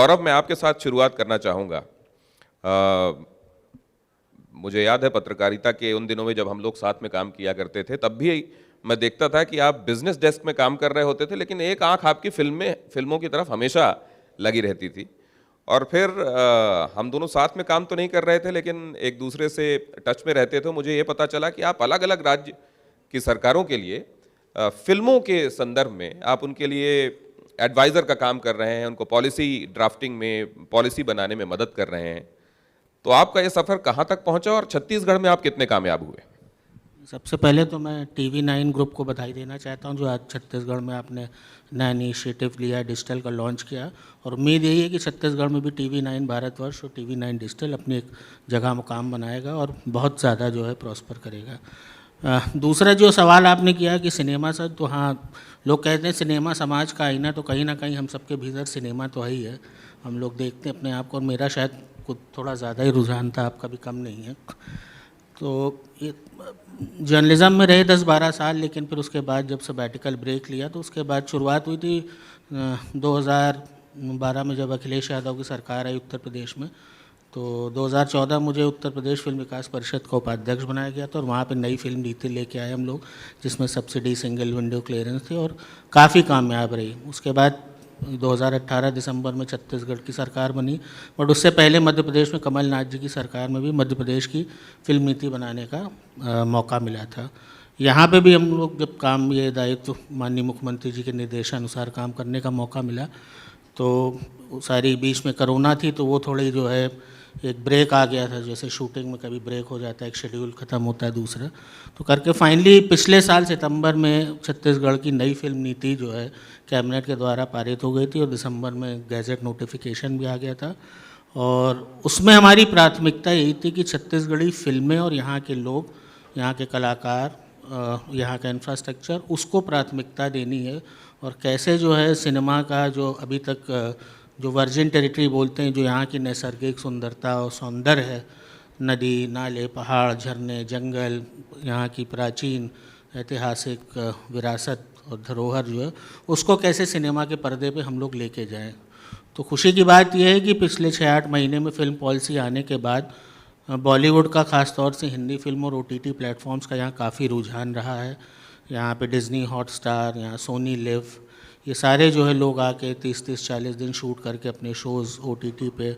सौरभ, मैं आपके साथ शुरुआत करना चाहूँगा। मुझे याद है पत्रकारिता के उन दिनों में जब हम लोग साथ में काम किया करते थे, तब भी मैं देखता था कि आप बिजनेस डेस्क में काम कर रहे होते थे, लेकिन एक आंख आपकी फिल्मों की तरफ हमेशा लगी रहती थी। और फिर हम दोनों साथ में काम तो नहीं कर रहे थे, लेकिन एक दूसरे से टच में रहते थे। मुझे ये पता चला कि आप अलग अलग राज्य की सरकारों के लिए फिल्मों के संदर्भ में आप उनके लिए एडवाइज़र का काम कर रहे हैं, उनको पॉलिसी ड्राफ्टिंग में, पॉलिसी बनाने में मदद कर रहे हैं। तो आपका ये सफ़र कहाँ तक पहुंचा और छत्तीसगढ़ में आप कितने कामयाब हुए? सबसे पहले तो मैं TV9 ग्रुप को बधाई देना चाहता हूं, जो आज छत्तीसगढ़ में आपने नया इनिशिएटिव लिया, डिजिटल का लॉन्च किया। और उम्मीद यही है कि छत्तीसगढ़ में भी TV9 भारतवर्ष और TV9 डिजिटल अपनी एक जगह मुकाम बनाएगा और बहुत ज़्यादा जो है प्रॉस्पर करेगा। दूसरा जो सवाल आपने किया कि सिनेमा सर, तो हाँ, लोग कहते हैं सिनेमा समाज का आईना, तो कहीं ना कहीं हम सबके भीतर सिनेमा तो है ही है। हम लोग देखते हैं अपने आप को, और मेरा शायद कुछ थोड़ा ज़्यादा ही रुझान था, आपका भी कम नहीं है। तो ये जर्नलिज्म में रहे 10-12 साल, लेकिन फिर उसके बाद जब सबैटिकल ब्रेक लिया तो उसके बाद शुरुआत हुई थी 2012 में, जब अखिलेश यादव की सरकार आई उत्तर प्रदेश में। तो 2014 मुझे उत्तर प्रदेश फिल्म विकास परिषद का उपाध्यक्ष बनाया गया था, और वहाँ पे नई फिल्म नीति लेके आए हम लोग, जिसमें सब्सिडी, सिंगल विंडो क्लियरेंस थी, और काफ़ी कामयाब रही। उसके बाद 2018 दिसंबर में छत्तीसगढ़ की सरकार बनी, बट उससे पहले मध्य प्रदेश में कमलनाथ जी की सरकार में भी मध्य प्रदेश की फिल्म नीति बनाने का मौका मिला था। यहाँ पे भी हम लोग जब काम, ये दायित्व माननीय मुख्यमंत्री जी के निर्देशानुसार काम करने का मौका मिला, तो सारी बीच में कोरोना थी, तो वो थोड़ी जो है एक ब्रेक आ गया था, जैसे शूटिंग में कभी ब्रेक हो जाता है, एक शेड्यूल ख़त्म होता है दूसरा, तो करके फाइनली पिछले साल सितंबर में छत्तीसगढ़ की नई फिल्म नीति जो है कैबिनेट के द्वारा पारित हो गई थी, और दिसंबर में गैजेट नोटिफिकेशन भी आ गया था। और उसमें हमारी प्राथमिकता यही थी कि छत्तीसगढ़ी फिल्में और यहाँ के लोग, यहाँ के कलाकार, यहाँ का इंफ्रास्ट्रक्चर, उसको प्राथमिकता देनी है। और कैसे जो है सिनेमा का जो अभी तक जो वर्जिन टेरिटरी बोलते हैं, जो यहाँ की नैसर्गिक सुंदरता और सौंदर्य है, नदी, नाले, पहाड़, झरने, जंगल, यहाँ की प्राचीन ऐतिहासिक विरासत और धरोहर जो है, उसको कैसे सिनेमा के पर्दे पे हम लोग लेके जाएं। तो खुशी की बात यह है कि पिछले 6-8 महीने में फिल्म पॉलिसी आने के बाद बॉलीवुड का, ख़ास तौर से हिंदी फिल्म और OTT प्लेटफॉर्म्स का यहाँ काफ़ी रुझान रहा है। यहाँ पे डिज़नी हॉटस्टार, यहाँ सोनी लिव, ये सारे जो है लोग आके 30-40 दिन शूट करके अपने शोज़ OTT पे,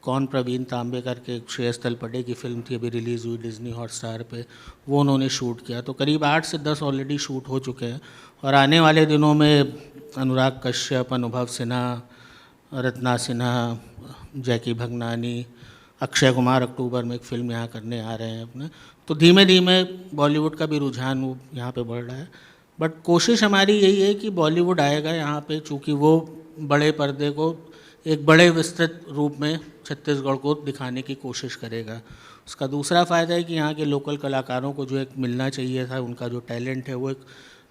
कौन प्रवीण तांबे करके श्रेयस तलपड़े की फिल्म थी अभी रिलीज़ हुई डिज़नी हॉटस्टार पे, वो उन्होंने शूट किया। तो करीब 8 से 10 ऑलरेडी शूट हो चुके हैं, और आने वाले दिनों में अनुराग कश्यप, अनुभव सिन्हा, रत्ना सिन्हा, जैकी भगनानी, अक्षय कुमार अक्टूबर में एक फ़िल्म यहाँ करने आ रहे हैं अपने। तो धीमे धीमे बॉलीवुड का भी रुझान वो यहाँ पे बढ़ रहा है। बट कोशिश हमारी यही है कि बॉलीवुड आएगा यहाँ पे, चूँकि वो बड़े पर्दे को एक बड़े विस्तृत रूप में छत्तीसगढ़ को दिखाने की कोशिश करेगा। उसका दूसरा फ़ायदा है कि यहाँ के लोकल कलाकारों को जो एक मिलना चाहिए था, उनका जो टैलेंट है वो एक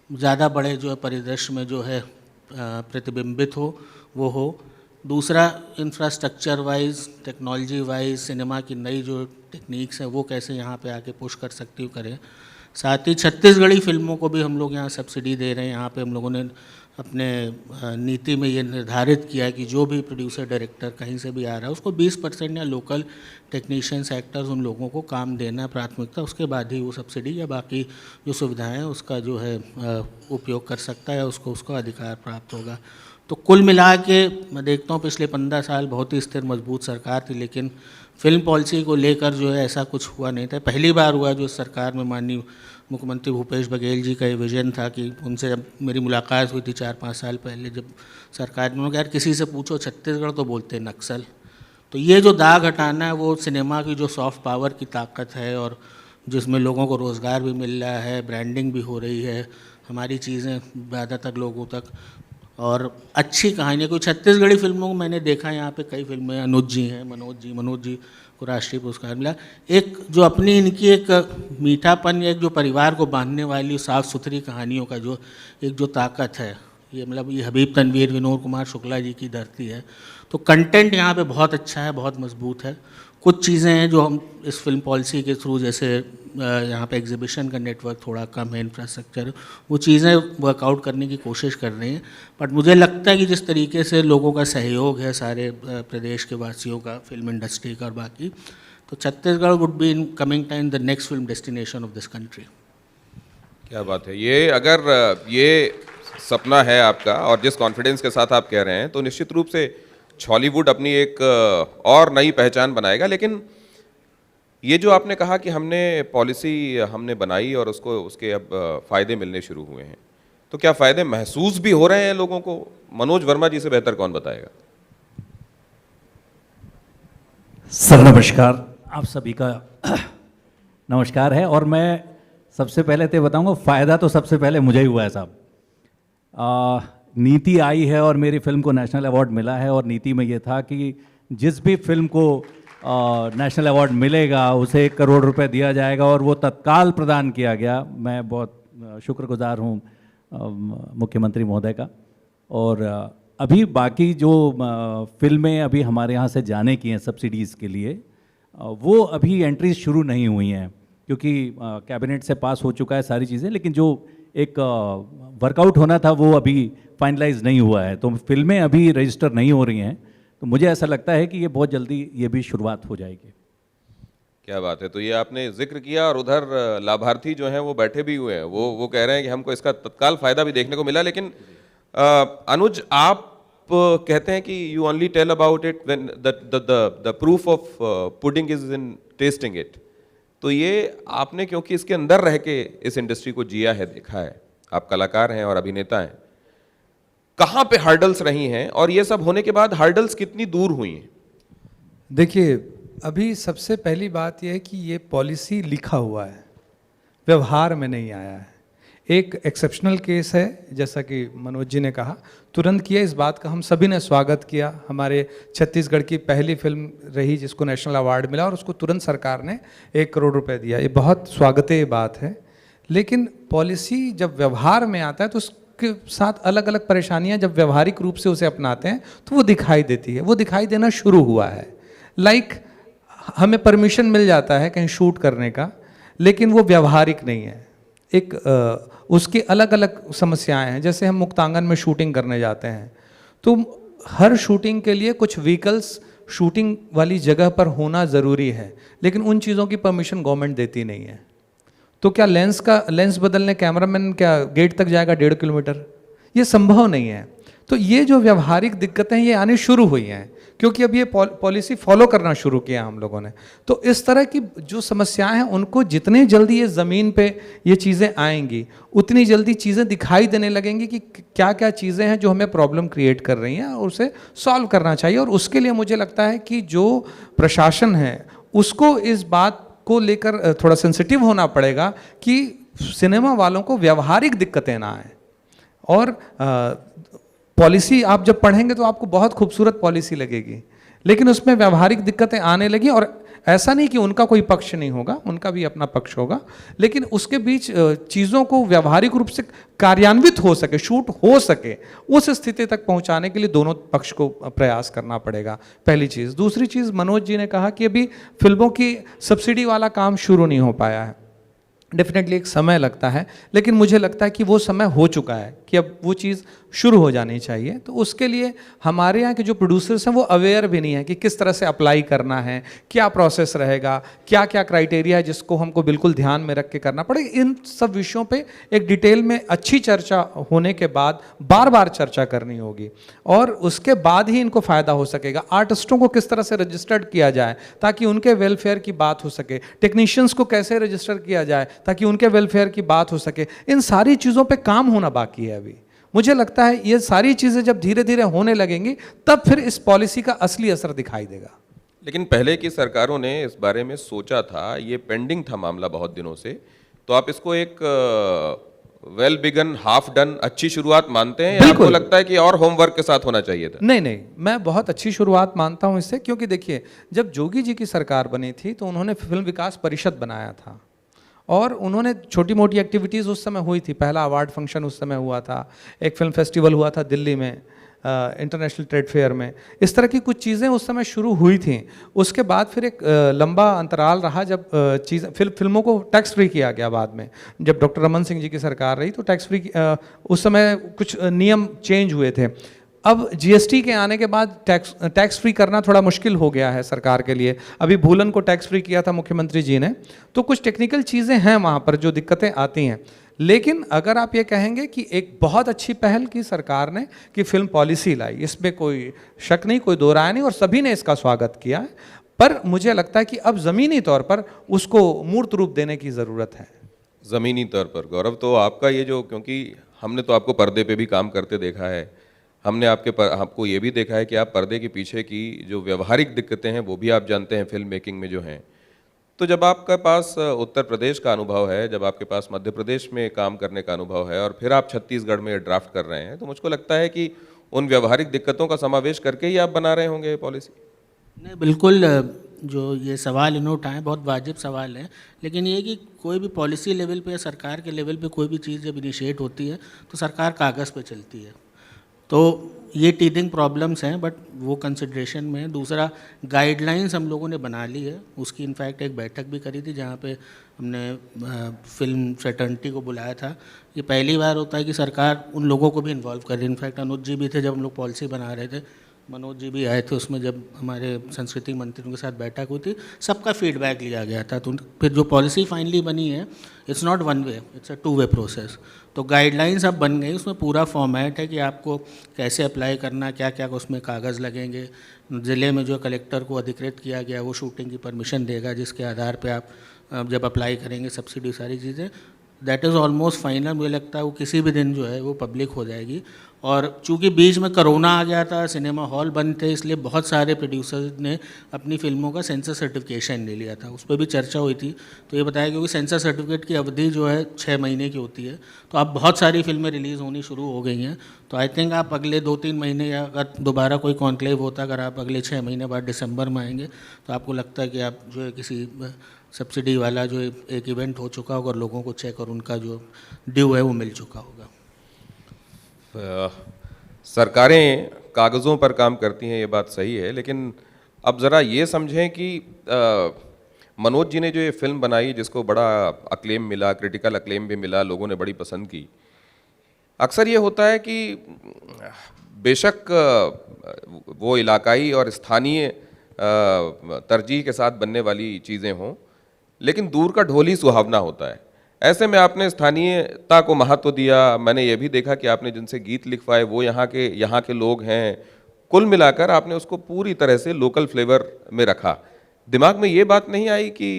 ज़्यादा बड़े जो है परिदृश्य में जो है प्रतिबिंबित हो, वो हो। दूसरा, infrastructure wise, technology wise, cinema की नई जो टेक्निक्स हैं वो कैसे यहाँ पे आके पुश कर सकती हो करें। साथ ही छत्तीसगढ़ी फिल्मों को भी हम लोग यहाँ सब्सिडी दे रहे हैं। यहाँ पे हम लोगों ने अपने नीति में ये निर्धारित किया कि जो भी प्रोड्यूसर, डायरेक्टर कहीं से भी आ रहा है, उसको 20% या लोकल टेक्नीशियंस, एक्टर्स, उन लोगों को काम देना प्राथमिकता, उसके बाद ही वो सब्सिडी या बाकी जो सुविधाएं हैं उसका जो है उपयोग कर सकता है, उसको अधिकार प्राप्त होगा। तो कुल मिला के मैं देखता हूँ पिछले 15 साल बहुत ही स्थिर मजबूत सरकार थी, लेकिन फिल्म पॉलिसी को लेकर जो है ऐसा कुछ हुआ नहीं था। पहली बार हुआ जो सरकार में माननीय मुख्यमंत्री भूपेश बघेल जी का ये विजन था कि उनसे जब मेरी मुलाकात हुई थी 4-5 साल पहले, जब सरकार ने कहा यार किसी से पूछो छत्तीसगढ़ तो बोलते हैं नक्सल। तो ये जो दाग हटाना है, वो सिनेमा की जो सॉफ्ट पावर की ताकत है, और जिसमें लोगों को रोज़गार भी मिल रहा है, ब्रांडिंग भी हो रही है, हमारी चीज़ें ज़्यादातर लोगों तक, और अच्छी कहानियाँ। कोई छत्तीसगढ़ी फिल्मों को मैंने देखा है यहाँ पे, कई फिल्में, अनुज जी हैं, मनोज जी को राष्ट्रीय पुरस्कार मिला। एक जो अपनी इनकी एक मीठापन, या एक जो परिवार को बांधने वाली साफ़ सुथरी कहानियों का जो एक जो ताकत है, ये मतलब ये हबीब तनवीर, विनोद कुमार शुक्ला जी की धरती है। तो कंटेंट यहाँ पे बहुत अच्छा है, बहुत मजबूत है। कुछ चीज़ें हैं जो हम इस फिल्म पॉलिसी के थ्रू, जैसे यहाँ पे एग्जीबिशन का नेटवर्क थोड़ा कम है, इंफ्रास्ट्रक्चर, वो चीज़ें वर्कआउट करने की कोशिश कर रहे हैं। बट मुझे लगता है कि जिस तरीके से लोगों का सहयोग है, सारे प्रदेश के वासियों का, फिल्म इंडस्ट्री का और बाकी, तो Chhattisgarh would be in coming time the next film destination of this country. क्या बात है। ये अगर ये सपना है आपका और जिस कॉन्फिडेंस के साथ आप कह रहे हैं, तो निश्चित रूप से हॉलीवुड अपनी एक और नई पहचान बनाएगा। लेकिन ये जो आपने कहा कि हमने पॉलिसी हमने बनाई और उसके अब फ़ायदे मिलने शुरू हुए हैं, तो क्या फ़ायदे महसूस भी हो रहे हैं लोगों को? मनोज वर्मा जी से बेहतर कौन बताएगा। सर नमस्कार, आप सभी का नमस्कार है। और मैं सबसे पहले तो बताऊंगा, फ़ायदा तो सबसे पहले मुझे ही हुआ है साहब। नीति आई है और मेरी फिल्म को नेशनल अवार्ड मिला है, और नीति में ये था कि जिस भी फिल्म को नेशनल अवार्ड मिलेगा उसे 1 करोड़ रुपए दिया जाएगा, और वो तत्काल प्रदान किया गया। मैं बहुत शुक्रगुजार हूँ मुख्यमंत्री महोदय का। और अभी बाकी जो फिल्में अभी हमारे यहाँ से जाने की हैं सब्सिडीज़ के लिए, वो अभी एंट्रीज शुरू नहीं हुई हैं, क्योंकि कैबिनेट से पास हो चुका है सारी चीज़ें, लेकिन जो एक वर्कआउट होना था वो अभी फाइनलाइज नहीं हुआ है। तो फिल्में अभी रजिस्टर नहीं हो रही हैं, तो मुझे ऐसा लगता है कि ये बहुत जल्दी ये भी शुरुआत हो जाएगी। क्या बात है। तो ये आपने जिक्र किया, और उधर लाभार्थी जो हैं वो बैठे भी हुए हैं, वो कह रहे हैं कि हमको इसका तत्काल फायदा भी देखने को मिला। लेकिन अनुज, आप कहते हैं कि you only tell about it when the proof of pudding is in testing it. तो ये आपने क्योंकि इसके अंदर रह के इस इंडस्ट्री को जिया है, देखा है, आप कलाकार हैं और अभिनेता हैं, कहाँ पे हर्डल्स रही हैं और ये सब होने के बाद हर्डल्स कितनी दूर हुई हैं? देखिए, अभी सबसे पहली बात यह है कि ये पॉलिसी लिखा हुआ है, व्यवहार में नहीं आया है। एक एक्सेप्शनल केस है, जैसा कि मनोज जी ने कहा, तुरंत किया। इस बात का हम सभी ने स्वागत किया। हमारे छत्तीसगढ़ की पहली फिल्म रही जिसको नेशनल अवार्ड मिला, और उसको तुरंत सरकार ने 1 करोड़ रुपए दिया। ये बहुत स्वागतेय बात है। लेकिन पॉलिसी जब व्यवहार में आता है तो उसके साथ अलग अलग परेशानियां जब व्यवहारिक रूप से उसे अपनाते हैं तो वो दिखाई देती है, वो दिखाई देना शुरू हुआ है। हमें परमिशन मिल जाता है कहीं शूट करने का, लेकिन वो व्यवहारिक नहीं है। उसकी अलग अलग समस्याएं हैं। जैसे हम मुक्तांगन में शूटिंग करने जाते हैं, तो हर शूटिंग के लिए कुछ व्हीकल्स शूटिंग वाली जगह पर होना ज़रूरी है, लेकिन उन चीज़ों की परमिशन गवर्नमेंट देती नहीं है। तो क्या लेंस बदलने कैमरामैन क्या गेट तक जाएगा 1.5 किलोमीटर? ये संभव नहीं है। तो ये जो व्यवहारिक दिक्कतें ये आनी शुरू हुई हैं, क्योंकि अब ये पॉलिसी फॉलो करना शुरू किया हम लोगों ने। तो इस तरह की जो समस्याएं हैं उनको जितनी जल्दी ये ज़मीन पे ये चीज़ें आएंगी, उतनी जल्दी चीज़ें दिखाई देने लगेंगी कि क्या क्या चीज़ें हैं जो हमें प्रॉब्लम क्रिएट कर रही हैं, और उसे सॉल्व करना चाहिए। और उसके लिए मुझे लगता है कि जो प्रशासन है उसको इस बात को लेकर थोड़ा सेंसिटिव होना पड़ेगा कि सिनेमा वालों को व्यवहारिक दिक्कतें ना आए। और पॉलिसी आप जब पढ़ेंगे तो आपको बहुत खूबसूरत पॉलिसी लगेगी, लेकिन उसमें व्यवहारिक दिक्कतें आने लगी। और ऐसा नहीं कि उनका कोई पक्ष नहीं होगा, उनका भी अपना पक्ष होगा, लेकिन उसके बीच चीज़ों को व्यवहारिक रूप से कार्यान्वित हो सके, शूट हो सके, उस स्थिति तक पहुंचाने के लिए दोनों पक्ष को प्रयास करना पड़ेगा, पहली चीज़। दूसरी चीज़, मनोज जी ने कहा कि अभी फिल्मों की सब्सिडी वाला काम शुरू नहीं हो पाया है। डेफिनेटली एक समय लगता है, लेकिन मुझे लगता है कि वो समय हो चुका है कि अब वो चीज़ शुरू हो जानी चाहिए। तो उसके लिए हमारे यहाँ के जो प्रोड्यूसर्स हैं वो अवेयर भी नहीं है कि किस तरह से अप्लाई करना है, क्या प्रोसेस रहेगा, क्या क्या क्राइटेरिया है जिसको हमको बिल्कुल ध्यान में रख के करना पड़ेगा। इन सब विषयों पे एक डिटेल में अच्छी चर्चा होने के बाद बार बार चर्चा करनी होगी, और उसके बाद ही इनको फ़ायदा हो सकेगा। आर्टिस्टों को किस तरह से रजिस्टर्ड किया जाए ताकि उनके वेलफेयर की बात हो सके, टेक्नीशियंस को कैसे रजिस्टर किया जाए ताकि उनके वेलफेयर की बात हो सके, इन सारी चीज़ों पे काम होना बाकी है अभी। मुझे लगता है ये सारी चीज़ें जब धीरे धीरे होने लगेंगी तब फिर इस पॉलिसी का असली असर दिखाई देगा। लेकिन पहले की सरकारों ने इस बारे में सोचा था, ये पेंडिंग था मामला बहुत दिनों से, तो आप इसको एक वेल बिगन हाफ डन अच्छी शुरुआत मानते हैं, या आपको लगता है कि और होमवर्क के साथ होना चाहिए था? नहीं, मैं बहुत अच्छी शुरुआत मानता हूं इससे, क्योंकि देखिए, जब जोगी जी की सरकार बनी थी तो उन्होंने फिल्म विकास परिषद बनाया था, और उन्होंने छोटी मोटी एक्टिविटीज़ उस समय हुई थी। पहला अवार्ड फंक्शन उस समय हुआ था, एक फिल्म फेस्टिवल हुआ था दिल्ली में, इंटरनेशनल ट्रेड फेयर में, इस तरह की कुछ चीज़ें उस समय शुरू हुई थी। उसके बाद फिर एक लंबा अंतराल रहा जब फिल्मों को टैक्स फ्री किया गया। बाद में जब डॉक्टर रमन सिंह जी की सरकार रही तो टैक्स फ्री उस समय कुछ नियम चेंज हुए थे। अब जीएसटी के आने के बाद टैक्स फ्री करना थोड़ा मुश्किल हो गया है सरकार के लिए। अभी भूलन को टैक्स फ्री किया था मुख्यमंत्री जी ने, तो कुछ टेक्निकल चीज़ें हैं वहाँ पर जो दिक्कतें आती हैं। लेकिन अगर आप ये कहेंगे कि एक बहुत अच्छी पहल की सरकार ने कि फिल्म पॉलिसी लाई, इसमें कोई शक नहीं, कोई दो राय नहीं, और सभी ने इसका स्वागत किया है। पर मुझे लगता है कि अब ज़मीनी तौर पर उसको मूर्त रूप देने की ज़रूरत है। ज़मीनी तौर पर गौरव, तो आपका ये जो, क्योंकि हमने तो आपको पर्दे पे भी काम करते देखा है, हमने आपको ये भी देखा है कि आप पर्दे के पीछे की जो व्यवहारिक दिक्कतें हैं वो भी आप जानते हैं फिल्म मेकिंग में जो हैं। तो जब आपके पास उत्तर प्रदेश का अनुभव है, जब आपके पास मध्य प्रदेश में काम करने का अनुभव है और फिर आप छत्तीसगढ़ में ड्राफ्ट कर रहे हैं, तो मुझको लगता है कि उन व्यवहारिक दिक्कतों का समावेश करके ही आप बना रहे होंगे ये पॉलिसी। नहीं, बिल्कुल, जो ये सवाल इन्होंने उठाए बहुत वाजिब सवाल है। लेकिन ये कि कोई भी पॉलिसी लेवल पे या सरकार के लेवल पे कोई भी चीज़ जब इनिशिएट होती है तो सरकार कागज़ पे चलती है, तो ये टीथिंग प्रॉब्लम्स हैं, बट वो कंसिड्रेशन में है। दूसरा, गाइडलाइंस हम लोगों ने बना ली है, उसकी इनफैक्ट एक बैठक भी करी थी जहाँ पे हमने फिल्म फ्रेटर्निटी को बुलाया था। ये पहली बार होता है कि सरकार उन लोगों को भी इन्वॉल्व कर रही है। इनफैक्ट अनुज जी भी थे जब हम लोग पॉलिसी बना रहे थे, मनोज जी भी आए थे उसमें, जब हमारे संस्कृति मंत्री उनके साथ बैठक हुई थी, सबका फीडबैक लिया गया था। तो फिर जो पॉलिसी फाइनली बनी है, it's not one way, it's a two way process. तो गाइडलाइंस अब बन गई, उसमें पूरा फॉर्मेट है कि आपको कैसे अप्लाई करना, क्या क्या उसमें कागज़ लगेंगे। ज़िले में जो कलेक्टर को अधिकृत किया गया वो शूटिंग की परमिशन देगा, जिसके आधार पे आप जब अप्लाई करेंगे सब्सिडी, सारी चीज़ें, दैट इज़ ऑलमोस्ट फाइनल। मुझे लगता है वो किसी भी दिन जो है वो पब्लिक हो जाएगी। और चूंकि बीच में कोरोना आ गया था, सिनेमा हॉल बंद थे, इसलिए बहुत सारे प्रोड्यूसर्स ने अपनी फिल्मों का सेंसर सर्टिफिकेशन ले लिया था। उस पर भी चर्चा हुई थी, तो ये बताया क्योंकि सेंसर सर्टिफिकेट की अवधि जो है 6 महीने की होती है, तो अब बहुत सारी फिल्में रिलीज़ होनी शुरू हो गई हैं। तो आई थिंक आप अगले 2-3 महीने, या अगर दोबारा कोई कॉन्क्लेव होता, अगर आप अगले 6 महीने बाद दिसंबर में आएंगे, तो आपको लगता है कि आप जो है किसी सब्सिडी वाला जो एक इवेंट हो चुका होगा और लोगों को चेक और उनका जो ड्यू है वो मिल चुका होगा। सरकारें कागज़ों पर काम करती हैं, ये बात सही है, लेकिन अब ज़रा ये समझें कि मनोज जी ने जो ये फिल्म बनाई, जिसको बड़ा अक्लेम मिला, क्रिटिकल अक्लेम भी मिला, लोगों ने बड़ी पसंद की। अक्सर ये होता है कि बेशक वो इलाकाई और स्थानीय तरजीह के साथ बनने वाली चीज़ें हों, लेकिन दूर का ढोल ही सुहावना होता है। ऐसे में आपने स्थानीयता को महत्व दिया। मैंने ये भी देखा कि आपने जिनसे गीत लिखवाए वो यहाँ के लोग हैं। कुल मिलाकर आपने उसको पूरी तरह से लोकल फ्लेवर में रखा। दिमाग में ये बात नहीं आई कि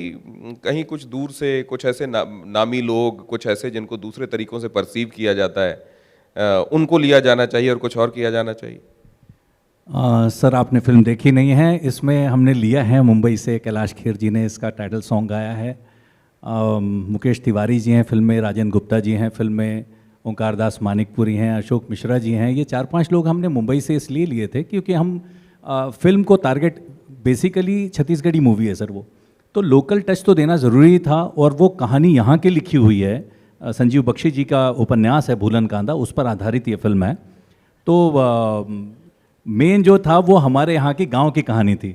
कहीं कुछ दूर से कुछ ऐसे नामी लोग, कुछ ऐसे जिनको दूसरे तरीक़ों से परसीव किया जाता है, उनको लिया जाना चाहिए और कुछ और किया जाना चाहिए? सर, आपने फिल्म देखी नहीं है। इसमें हमने लिया है मुंबई से, कैलाश खेर जी ने इसका टाइटल सॉन्ग गाया है। मुकेश तिवारी जी हैं फिल्म में, राजेंद्र गुप्ता जी हैं फिल्म में, ओंकार दास मानिकपुरी हैं, अशोक मिश्रा जी हैं। ये 4-5 लोग हमने मुंबई से इसलिए लिए थे क्योंकि हम फिल्म को टारगेट, बेसिकली छत्तीसगढ़ी मूवी है सर वो, तो लोकल टच तो देना ज़रूरी था। और वो कहानी यहाँ की लिखी हुई है, संजीव बख्शी जी का उपन्यास है भूलन कांदा, उस पर आधारित ये फिल्म है। तो मेन जो था वो हमारे यहाँ की गांव की कहानी थी।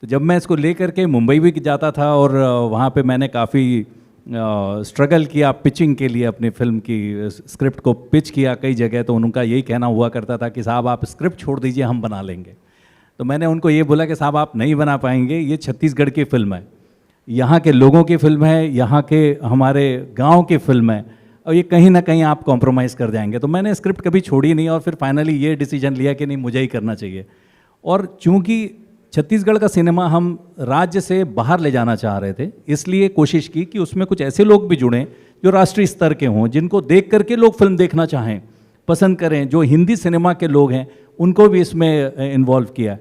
तो जब मैं इसको लेकर के मुंबई भी जाता था और वहाँ पे मैंने काफ़ी स्ट्रगल किया पिचिंग के लिए, अपनी फिल्म की स्क्रिप्ट को पिच किया कई जगह, तो उनका यही कहना हुआ करता था कि साहब आप स्क्रिप्ट छोड़ दीजिए, हम बना लेंगे। तो मैंने उनको ये बोला कि साहब आप नहीं बना पाएंगे, ये छत्तीसगढ़ की फिल्म है, यहाँ के लोगों की फिल्म है, यहाँ के हमारे गाँव की फिल्म है, और ये कहीं ना कहीं आप कॉम्प्रोमाइज़ कर जाएंगे। तो मैंने स्क्रिप्ट कभी छोड़ी नहीं और फिर फाइनली ये डिसीजन लिया कि नहीं, मुझे ही करना चाहिए। और चूंकि छत्तीसगढ़ का सिनेमा हम राज्य से बाहर ले जाना चाह रहे थे, इसलिए कोशिश की कि उसमें कुछ ऐसे लोग भी जुड़ें जो राष्ट्रीय स्तर के हों, जिनको देख करके लोग फिल्म देखना चाहें, पसंद करें। जो हिंदी सिनेमा के लोग हैं उनको भी इसमें इन्वॉल्व किया।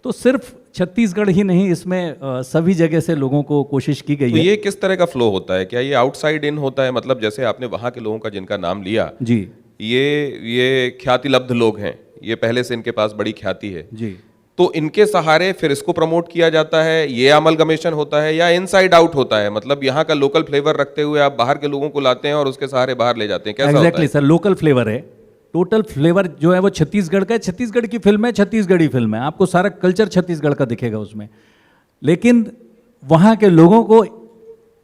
तो सिर्फ छत्तीसगढ़ ही नहीं, इसमें सभी जगह से लोगों को कोशिश की गई तो है। ये किस तरह का फ्लो होता है? क्या ये आउटसाइड इन होता है? मतलब जैसे आपने वहाँ के लोगों का जिनका नाम लिया जी, ये ख्यातिलब्ध लोग हैं, ये पहले से इनके पास बड़ी ख्याति है जी, तो इनके सहारे फिर इसको प्रमोट किया जाता है, ये अमलगमेशन होता है, या इनसाइड आउट होता है? मतलब यहाँ का लोकल फ्लेवर रखते हुए आप बाहर के लोगों को लाते हैं और उसके सहारे बाहर ले जाते हैं, कैसा होता है? एग्जैक्टली सर, लोकल फ्लेवर है। टोटल फ्लेवर जो है वो छत्तीसगढ़ का है, छत्तीसगढ़ की फिल्म है, छत्तीसगढ़ी फिल्म है, आपको सारा कल्चर छत्तीसगढ़ का दिखेगा उसमें, लेकिन वहाँ के लोगों को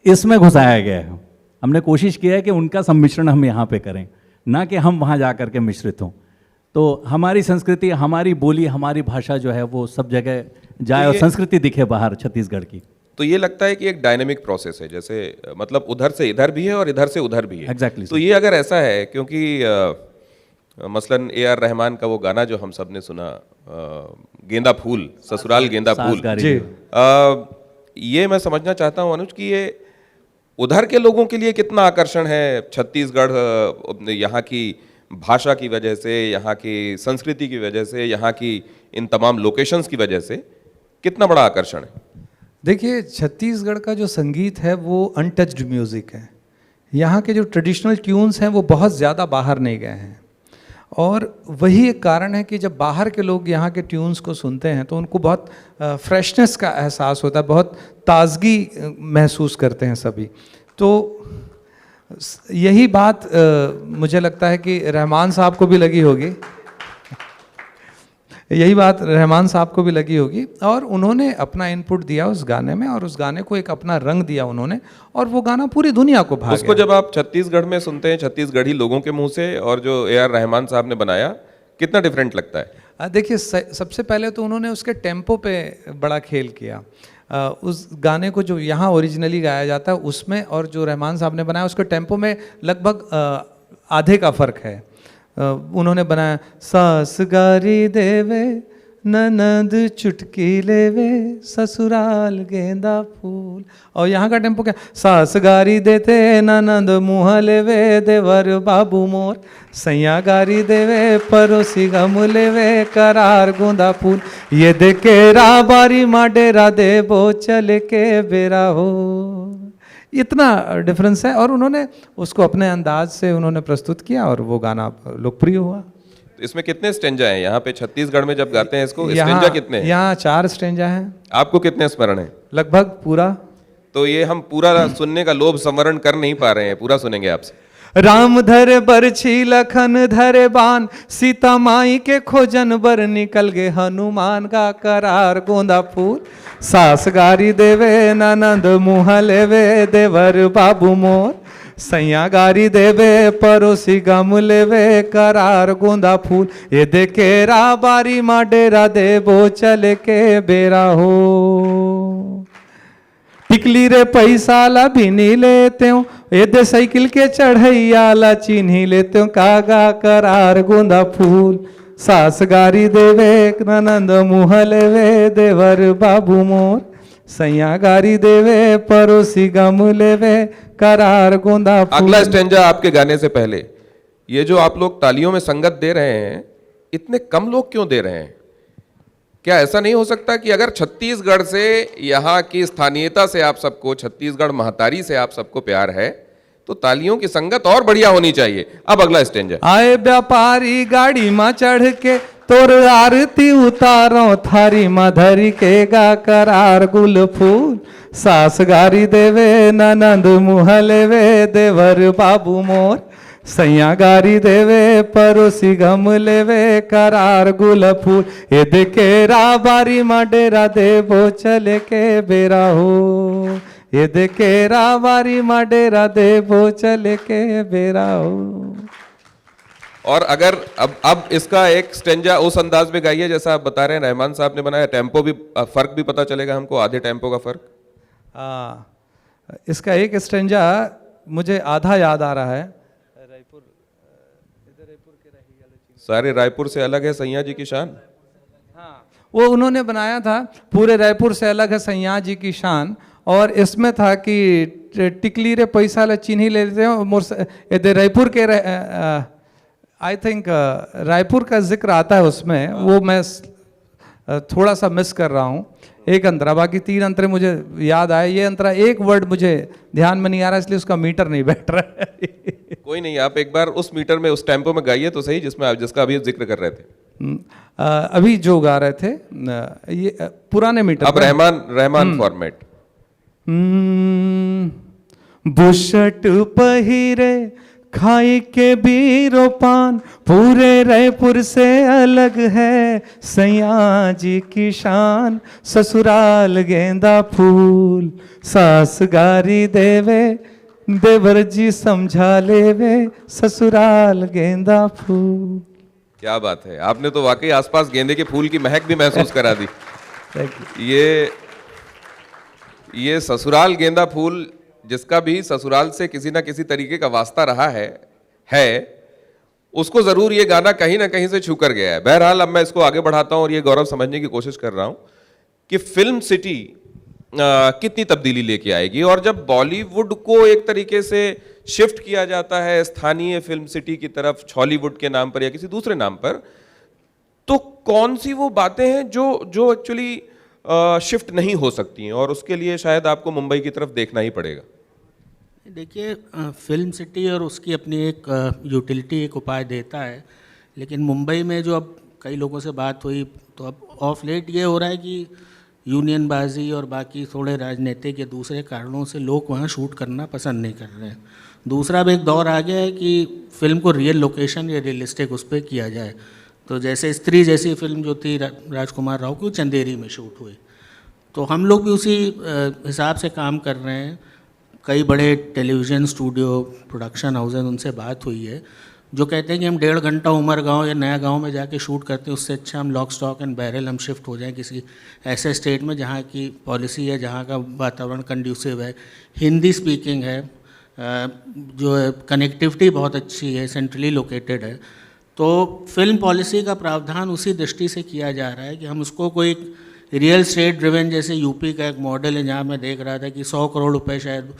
इसमें घुसाया गया है। हमने कोशिश किया है कि उनका सम्मिश्रण हम यहाँ पे करें, ना कि हम वहाँ जा कर के मिश्रित हों। तो हमारी संस्कृति, हमारी बोली, हमारी भाषा जो है वो सब जगह जाए और संस्कृति दिखे बाहर छत्तीसगढ़ की। तो ये लगता है कि एक डायनेमिक प्रोसेस है, जैसे मतलब उधर से इधर भी है और इधर से उधर भी है। Exactly, तो ये अगर ऐसा है, क्योंकि मसलन ए.आर. रहमान का वो गाना जो हम सब ने सुना, गेंदा फूल, ससुराल गेंदा फूल, सासगारी जी। ये मैं समझना चाहता हूँ अनुज कि ये उधर के लोगों के लिए कितना आकर्षण है, छत्तीसगढ़ यहाँ की भाषा की वजह से, यहाँ की संस्कृति की वजह से, यहाँ की इन तमाम लोकेशंस की वजह से कितना बड़ा आकर्षण है? देखिए, छत्तीसगढ़ का जो संगीत है वो अनटच्ड म्यूज़िक है। यहाँ के जो ट्रेडिशनल ट्यून्स हैं वो बहुत ज़्यादा बाहर नहीं गए हैं, और वही एक कारण है कि जब बाहर के लोग यहाँ के ट्यून्स को सुनते हैं तो उनको बहुत फ्रेशनेस का एहसास होता है, बहुत ताजगी महसूस करते हैं सभी। तो यही बात मुझे लगता है कि रहमान साहब को भी लगी होगी, यही बात रहमान साहब को भी लगी होगी, और उन्होंने अपना इनपुट दिया उस गाने में, और उस गाने को एक अपना रंग दिया उन्होंने, और वो गाना पूरी दुनिया को भा उसको गया। जब आप छत्तीसगढ़ में सुनते हैं, छत्तीसगढ़ी लोगों के मुंह से, और जो ए.आर. रहमान साहब ने बनाया, कितना डिफरेंट लगता है? देखिए, सबसे पहले तो उन्होंने उसके टेम्पो पे बड़ा खेल किया। उस गाने को जो यहाँ ओरिजिनली गाया जाता है उसमें, और जो रहमान साहब ने बनाया उसके टेम्पो में लगभग आधे का फ़र्क है। उन्होंने बनाया सास गारी देवे ननद चुटकी लेवे ससुराल गेंदा फूल, और यहाँ का टेम्पो क्या, सास गारी देते ननद मुँह लेवे देवर बाबू मोर, सैया गारी देवे परोसी गम लेवे करार गोंदा फूल, ये देखे राबारी माडेरा देबो चले के बेरा हो। इतना डिफरेंस है, और उन्होंने उसको अपने अंदाज से उन्होंने प्रस्तुत किया और वो गाना लोकप्रिय हुआ। तो इसमें कितने स्टेंजा हैं? यहाँ पे छत्तीसगढ़ में जब गाते हैं इसको, स्टेंजा कितने हैं? यहाँ 4 स्टेंजा हैं। आपको कितने स्मरण है? लगभग पूरा। तो ये हम पूरा सुनने का लोभ संवरण कर नहीं पा रहे हैं, पूरा सुनेंगे आपसे। राम धरे बरछी लखन धरे बान, सीता माई के खोजन बर निकल गए हनुमान का करार गोंदा फूल, सास गारी देवे ननद मुँह लेवे देवर बाबू मोर, सैया गारी देवे परोसी गम लेवे करार गोंदा फूल, ये देखे राबारी माँ डेरा देबो चले के बेरा हो, टिकली रे पैसा ला बिनी लेते हो, ये दे साइकिल के चढ़ैया ला चिन्ही लेते हो, कागा करार गोंदा फूल, सास गारी देवे ननद मुँह लेवे देवर बाबू मोर, सैया गारी देवे परोसी गम लेवे करार गोंदा फूल। अगला स्टेंजा आपके गाने से पहले, ये जो आप लोग तालियों में संगत दे रहे हैं, इतने कम लोग क्यों दे रहे हैं? क्या ऐसा नहीं हो सकता कि अगर छत्तीसगढ़ से, यहाँ की स्थानीयता से आप सबको, छत्तीसगढ़ महतारी से आप सबको प्यार है, तो तालियों की संगत और बढ़िया होनी चाहिए। अब अगला स्टेंजा। आए व्यापारी गाड़ी में चढ़ के तोर आरती उतारो थारी मधरी के गा करार गुल फूल, सास गारी देवे ननद मुँह लेवे देवर बाबू मोर, सैया गारी देवे परोसी गम लेवे करार गुल फूल, ये देखे राबारी माँ डेरा देबो चले के बेरा हो, ये देखे राबारी माँ डेरा देबो चले के बेरा हो। और अगर अब इसका एक स्टेंजा उस अंदाज में गाइए जैसा आप बता रहे हैं, रहमान साहब ने बनाया, टेम्पो भी, फर्क भी पता चलेगा हमको, आधे टेम्पो का फर्क। इसका एक स्टेंजा मुझे आधा याद आ रहा है। सारे रायपुर से अलग है सैया जी की शान। वो उन्होंने बनाया था, पूरे रायपुर से अलग है सैया जी की शान, और इसमें था कि टिकली रे पैसा ले चिन्ही ले लेते हैं, रायपुर के आई थिंक रायपुर का जिक्र आता है उसमें, वो मैं थोड़ा सा मिस कर रहा हूँ, एक अंतरा, बाकी 3 अंतरे मुझे याद आए, ये अंतरा एक वर्ड मुझे ध्यान में नहीं आ रहा, इसलिए उसका मीटर नहीं बैठ रहा है। कोई नहीं, आप एक बार उस मीटर में, उस टेम्पो में गाइए तो सही, जिसमें आप, जिसका अभी जिक्र कर रहे थे। अभी जो गा रहे थे ये पुराने मीटर। अब रहमान फॉर्मेट। बुशट पहिरे खाई के बीरो पान पूरे रायपुर से अलग है, सैया जी की शान ससुराल गेंदा फूल, सास गारी देवे देवर जी समझा लेवे, ससुराल गेंदा फूल। क्या बात है, आपने तो वाकई आसपास गेंदे के फूल की महक भी महसूस करा दी। Thank you. ये ससुराल गेंदा फूल, जिसका भी ससुराल से किसी ना किसी तरीके का वास्ता रहा है उसको जरूर ये गाना कहीं ना कहीं से छू कर गया है। बहरहाल अब मैं इसको आगे बढ़ाता हूं और ये गौरव समझने की कोशिश कर रहा हूं कि फिल्म सिटी कितनी तब्दीली लेके आएगी, और जब बॉलीवुड को एक तरीके से शिफ्ट किया जाता है स्थानीय फिल्म सिटी की तरफ, छॉलीवुड के नाम पर या किसी दूसरे नाम पर, तो कौन सी वो बातें हैं जो एक्चुअली शिफ्ट नहीं हो सकती हैं, और उसके लिए शायद आपको मुंबई की तरफ देखना ही पड़ेगा। देखिए, फिल्म सिटी और उसकी अपनी एक यूटिलिटी, एक उपाय देता है, लेकिन मुंबई में जो अब कई लोगों से बात हुई तो अब ऑफ लेट ये हो रहा है कि यूनियनबाजी और बाकी थोड़े राजनीतिक या दूसरे कारणों से लोग वहाँ शूट करना पसंद नहीं कर रहे हैं। दूसरा भी एक दौर आ गया है कि फिल्म को रियल लोकेशन या रियलिस्टिक उस पर किया जाए। तो जैसे स्त्री जैसी फिल्म जो थी राजकुमार राव की, चंदेरी में शूट हुई, तो हम लोग भी उसी हिसाब से काम कर रहे हैं। कई बड़े टेलीविज़न स्टूडियो, प्रोडक्शन हाउसेज, उनसे बात हुई है जो कहते हैं कि हम 1.5 घंटा उमरगांव या नया गांव में जाके शूट करते हैं, उससे अच्छा हम लॉक स्टॉक एंड बैरल हम शिफ्ट हो जाएं किसी ऐसे स्टेट में जहां की पॉलिसी है, जहां का वातावरण कंड्यूसिव है, हिंदी स्पीकिंग है, जो है कनेक्टिविटी बहुत अच्छी है, सेंट्रली लोकेटेड है। तो फिल्म पॉलिसी का प्रावधान उसी दृष्टि से किया जा रहा है कि हम उसको कोई रियल स्टेट ड्रिवन, जैसे यूपी का एक मॉडल है जहाँ मैं देख रहा था कि 100 करोड़ रुपए शायद